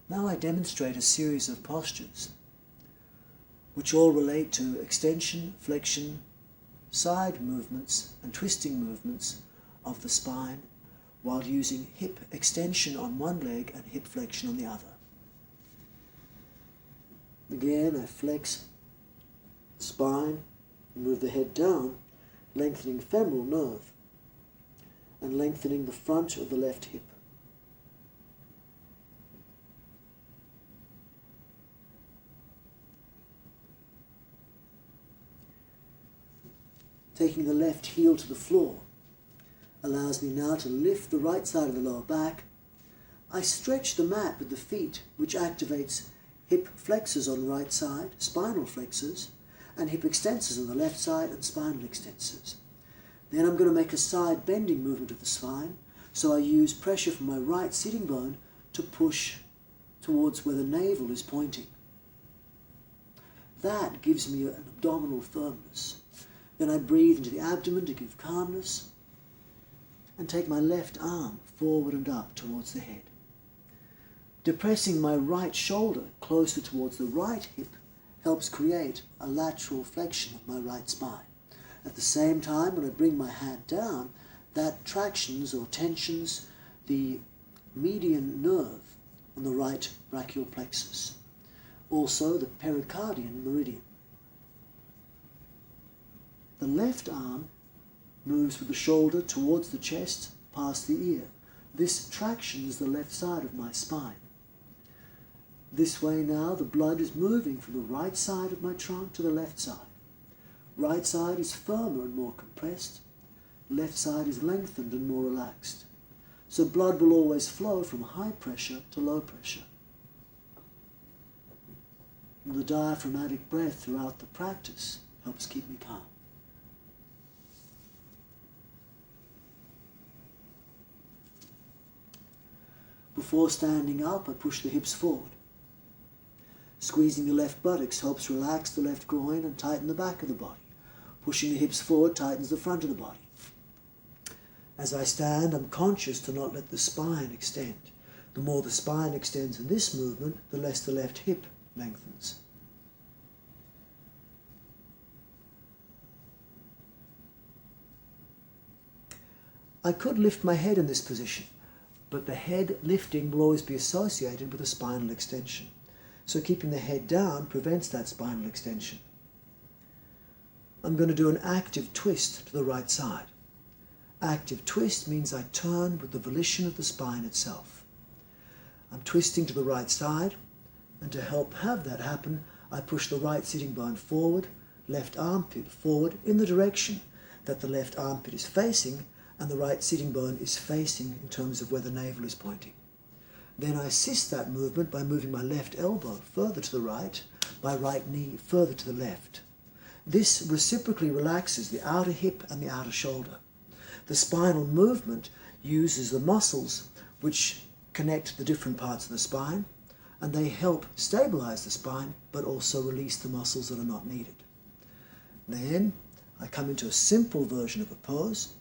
Now I demonstrate a series of postures which all relate to extension, flexion, side movements and twisting movements of the spine while using hip extension on one leg and hip flexion on the other. Again, I flex the spine and move the head down, lengthening femoral nerve and lengthening the front of the left hip. Taking the left heel to the floor allows me now to lift the right side of the lower back. I stretch the mat with the feet, which activates hip flexors on the right side, spinal flexors, and hip extensors on the left side and spinal extensors. Then I'm going to make a side bending movement of the spine, so I use pressure from my right sitting bone to push towards where the navel is pointing. That gives me an abdominal firmness. Then I breathe into the abdomen to give calmness and take my left arm forward and up towards the head. Depressing my right shoulder closer towards the right hip helps create a lateral flexion of my right spine. At the same time, when I bring my hand down, that tractions or tensions the median nerve on the right brachial plexus, also the pericardian meridian. The left arm moves with the shoulder towards the chest, past the ear. This tractions the left side of my spine. This way now the blood is moving from the right side of my trunk to the left side. Right side is firmer and more compressed. Left side is lengthened and more relaxed. So blood will always flow from high pressure to low pressure. And the diaphragmatic breath throughout the practice helps keep me calm. Before standing up, I push the hips forward. Squeezing the left buttocks helps relax the left groin and tighten the back of the body. Pushing the hips forward tightens the front of the body. As I stand, I'm conscious to not let the spine extend. The more the spine extends in this movement, the less the left hip lengthens. I could lift my head in this position, but the head lifting will always be associated with a spinal extension. So keeping the head down prevents that spinal extension. I'm going to do an active twist to the right side. Active twist means I turn with the volition of the spine itself. I'm twisting to the right side, and to help have that happen, I push the right sitting bone forward, left armpit forward in the direction that the left armpit is facing and the right sitting bone is facing in terms of where the navel is pointing. Then I assist that movement by moving my left elbow further to the right, my right knee further to the left. This reciprocally relaxes the outer hip and the outer shoulder. The spinal movement uses the muscles which connect the different parts of the spine, and they help stabilize the spine but also release the muscles that are not needed. Then I come into a simple version of a pose,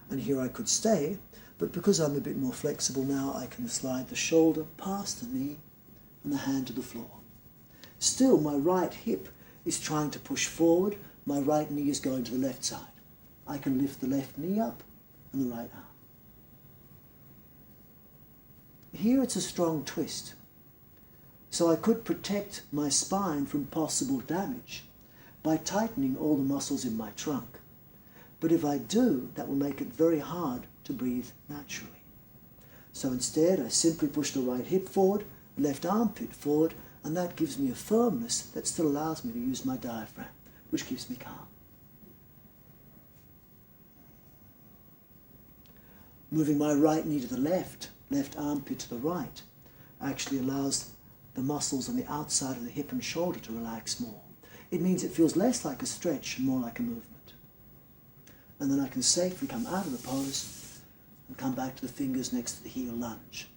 and here I could stay, but because I'm a bit more flexible now, I can slide the shoulder past the knee and the hand to the floor. Still, my right hip is trying to push forward, my right knee is going to the left side. I can lift the left knee up and the right arm. Here it's a strong twist, so I could protect my spine from possible damage by tightening all the muscles in my trunk. But if I do, that will make it very hard to breathe naturally. So instead, I simply push the right hip forward, left armpit forward, and that gives me a firmness that still allows me to use my diaphragm, which keeps me calm. Moving my right knee to the left armpit to the right, actually allows the muscles on the outside of the hip and shoulder to relax more. It means it feels less like a stretch and more like a movement. And then I can safely come out of the pose and come back to the fingers next to the heel lunge.